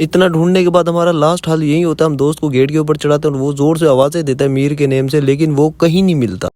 इतना ढूंढने के बाद हमारा लास्ट हाल यही होता है, हम दोस्त को गेट के ऊपर चढ़ाते हैं और वो जोर से आवाजें देता है मीर के नेम से, लेकिन वो कहीं नहीं मिलता।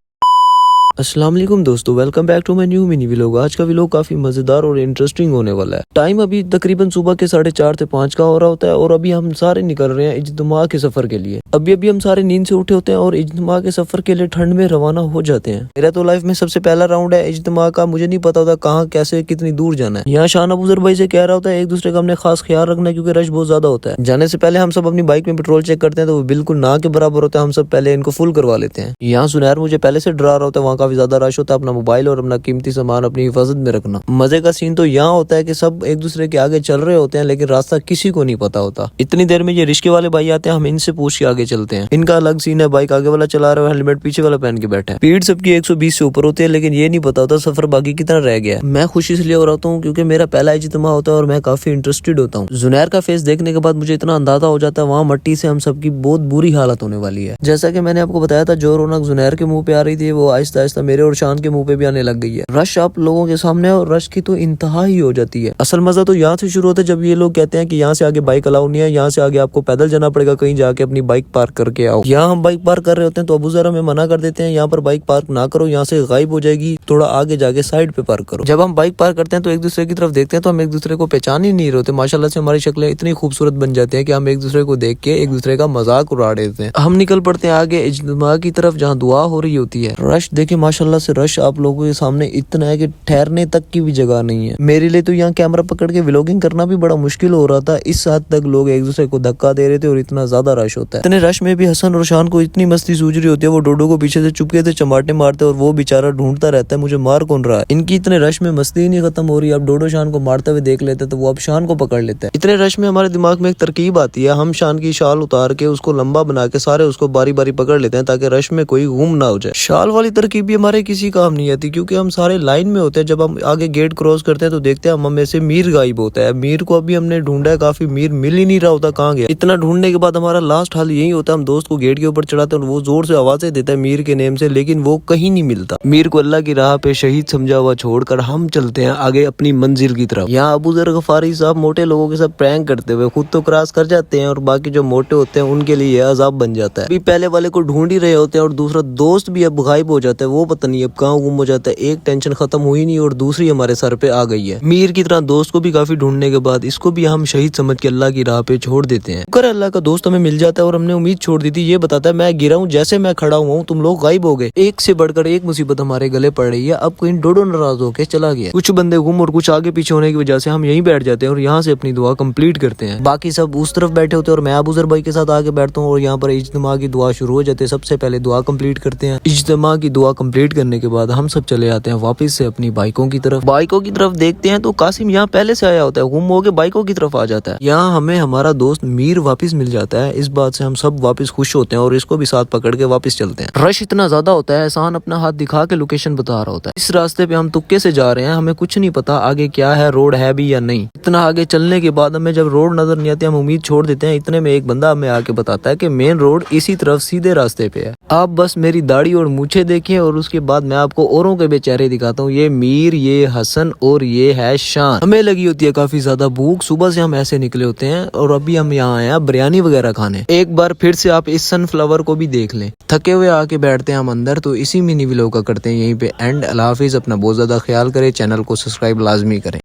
अस्सलाम वालेकुम दोस्तों, welcome back to my new mini vlog. आज का व्लॉग काफी मजेदार और इंटरेस्टिंग होने वाला है। टाइम अभी तकरीबन सुबह के 4:30 से 5 का हो रहा होता है और अभी हम सारे निकल रहे हैं इज्तिमा के सफर के लिए। अभी हम सारे नींद से उठे होते हैं और इज्तिमा के सफर के लिए ठंड में रवाना हो जाते हैं। मेरा तो लाइफ में सबसे पहला राउंड है इज्तिमा का, मुझे नहीं पता होता कहाँ कैसे कितनी दूर जाना है। यहाँ शान अबूजर भाई से कह रहा होता है एक दूसरे का हमने खास ख्याल रखना है क्योंकि रश बहुत ज्यादा होता है। जाने से पहले हम सब अपनी बाइक में पेट्रोल चेक करते हैं तो वो बिल्कुल ना के बराबर होता है, हम सब पहले इनको फुल करवा लेते हैं। यहाँ सुनैर मुझे पहले से डरा रहा होता है, वहाँ काफी ज्यादा रश होता है। अपना मोबाइल और अपना कीमती सामान अपनी हिफाजत में रखना। मजे का सीन तो यहाँ होता है कि सब एक दूसरे के आगे चल रहे होते हैं लेकिन रास्ता किसी को नहीं पता होता। इतनी देर में ये रिश्के वाले भाई आते हैं, हम इनसे पूछ के आगे चलते हैं। इनका अलग सीन है, बाइक आगे वाला चला रहा है, हेलमेट पीछे वाला पहन के बैठा है। स्पीड सबकी 120 से ऊपर होती है लेकिन ये नहीं पता होता सफर बाकी कितना रह गया है। मैं खुशी इसलिए हो रहा हूँ क्योंकि मेरा पहला इज्तिमा होता है और मैं काफी इंटरेस्टेड होता हूँ। जुनैर का फेस देखने के बाद मुझे इतना अंदाजा हो जाता है वहाँ मट्टी से हम सबकी बहुत बुरी हालत होने वाली है। जैसा कि मैंने आपको बताया था, जो रौनक जुनैर के मुंह पे आ रही थी वो आहिस्ता आहिस्ता मेरे और शान के मुंह पे भी आने लग गई है। रश आप लोगों के सामने है और रश की तो इंतहा ही हो जाती है। असल मजा तो यहाँ से शुरू होता है जब ये लोग कहते हैं कि यहाँ से आगे बाइक अलाउ नहीं है, यहाँ से आगे आपको पैदल जाना पड़ेगा, कहीं जाके अपनी बाइक पार्क करके आओ। यहाँ हम बाइक पार्क कर रहे होते हैं तो अबूजर हमें मना कर देते हैं, यहाँ पर बाइक पार्क ना करो, यहाँ से गायब हो जाएगी, थोड़ा आगे जाके साइड पे पार्क करो। जब हम बाइक पार्क करते हैं तो एक दूसरे की तरफ देखते हैं तो हम एक दूसरे को पहचान ही नहीं रहते। माशाल्लाह से हमारी शक्लें इतनी खूबसूरत बन जाती है कि हम एक दूसरे को देख के एक दूसरे का मजाक उड़ा देते हैं। हम निकल पड़ते हैं आगे इज्तिमा की तरफ जहाँ दुआ हो रही होती है। रश देखिए माशाल्लाह से, रश आप लोगों के सामने इतना है कि ठहरने तक की भी जगह नहीं है। मेरे लिए तो यहाँ कैमरा पकड़ के व्लॉगिंग करना भी बड़ा मुश्किल हो रहा था, इस हद तक लोग एक दूसरे को धक्का दे रहे थे और इतना ज्यादा रश होता है। इतने रश में भी हसन और शान को इतनी मस्ती सूझ रही होती है, वो डोडो को पीछे से चुपके से चमाटे मारते और वो बेचारा ढूंढता रहता है मुझे मार कौन रहा है। इनकी इतने रश में मस्ती ही नहीं खत्म हो रही। अब डोडो शान को मारते हुए देख लेते तो वो अब शान को पकड़ लेता है। इतने रश में हमारे दिमाग में एक तरकीब आती है, हम शान की शाल उतार के उसको लंबा बना के सारे उसको बारी बारी पकड़ लेते हैं ताकि रश में कोई गुम ना हो जाए। शाल वाली तरकीब भी हमारे किसी काम नहीं आती क्योंकि हम सारे लाइन में होते हैं। जब हम आगे गेट क्रॉस करते हैं तो देखते हैं हम में से मीर गायब होता है। मीर को अभी हमने ढूंढा है काफी, मीर मिल ही नहीं रहा होता कहाँ गया। इतना ढूंढने के बाद हमारा लास्ट हाल यही होता है, हम दोस्त को गेट के ऊपर चढ़ाते हैं और वो जोर से आवाजें देता है मीर के नेम से, लेकिन वो कहीं नहीं मिलता। मीर को अल्लाह की राह पे शहीद समझा हुआ छोड़कर हम चलते हैं आगे अपनी मंजिल की तरफ। यहाँ अबूजर गफारी साहब मोटे लोगों के साथ प्रैंक करते हुए खुद तो क्रॉस कर जाते हैं और बाकी जो मोटे होते हैं उनके लिए यह अजाब बन जाता है। अभी पहले वाले को ढूंढ ही रहे होते हैं और दूसरा दोस्त भी अब गायब हो जाता है, वो पता नहीं अब कहाँ गुम हो जाता है। एक टेंशन खत्म हुई नहीं और दूसरी हमारे सर पे आ गई है। मीर की तरह दोस्त को भी काफी ढूंढने के बाद इसको भी हम शहीद समझ के अल्लाह की राह पे छोड़ देते हैं। कर अल्लाह का दोस्त हमें मिल जाता है और हमने उम्मीद छोड़ दी थी। ये बताता है मैं गिरा हूँ, जैसे मैं खड़ा हुआ हूँ तुम लोग गायब हो गए। एक से बढ़कर एक मुसीबत हमारे गले पड़ रही है। अब कोई डोडो नाराज होकर चला गया, कुछ बंदे गुम और कुछ आगे पीछे होने की वजह से हम यहीं बैठ जाते हैं और यहाँ से अपनी दुआ कंप्लीट करते हैं। बाकी सब उस तरफ बैठे होते हैं और मैं अबूजर भाई के साथ आगे बैठता हूँ और यहाँ पर इज्तिमा की दुआ शुरू हो जाती है। सबसे पहले दुआ कंप्लीट करते हैं। इज्तिमा की दुआ कंप्लीट करने के बाद हम सब चले आते हैं वापस से अपनी बाइकों की तरफ। बाइकों की तरफ देखते हैं तो कासिम यहाँ पहले से आया होता है, गुम हो के बाइकों की तरफ आ जाता है। यहाँ हमें हमारा दोस्त मीर वापस मिल जाता है। इस बात से हम सब वापस खुश होते हैं और इसको भी साथ पकड़ के वापस चलते हैं। रश इतना ज्यादा होता है, एहसान अपना हाथ दिखा के लोकेशन बता रहा होता है। इस रास्ते पे हम तुक्के से जा रहे हैं, हमें कुछ नहीं पता आगे क्या है, रोड है भी या नहीं। इतना आगे चलने के बाद हमें जब रोड नजर नहीं आती हम उम्मीद छोड़ देते हैं। इतने में एक बंदा हमें आके बताता है कि मेन रोड इसी तरफ सीधे रास्ते पे है। आप बस मेरी दाढ़ी और मूछें देखिए और उसके बाद मैं आपको औरों के भी चेहरे दिखाता हूँ। ये मीर, ये हसन और ये है शान। हमें लगी होती है काफी ज्यादा भूख, सुबह से हम ऐसे निकले होते हैं और अभी हम यहाँ आए हैं बिरयानी वगैरह खाने। एक बार फिर से आप इस सनफ्लावर को भी देख लें। थके हुए आके बैठते हैं हम अंदर, तो इसी मिनी व्लॉग का करते हैं यहीं पे एंड। अल्लाह हाफिज, अपना बहुत ज्यादा ख्याल करें, चैनल को सब्सक्राइब लाजमी करें।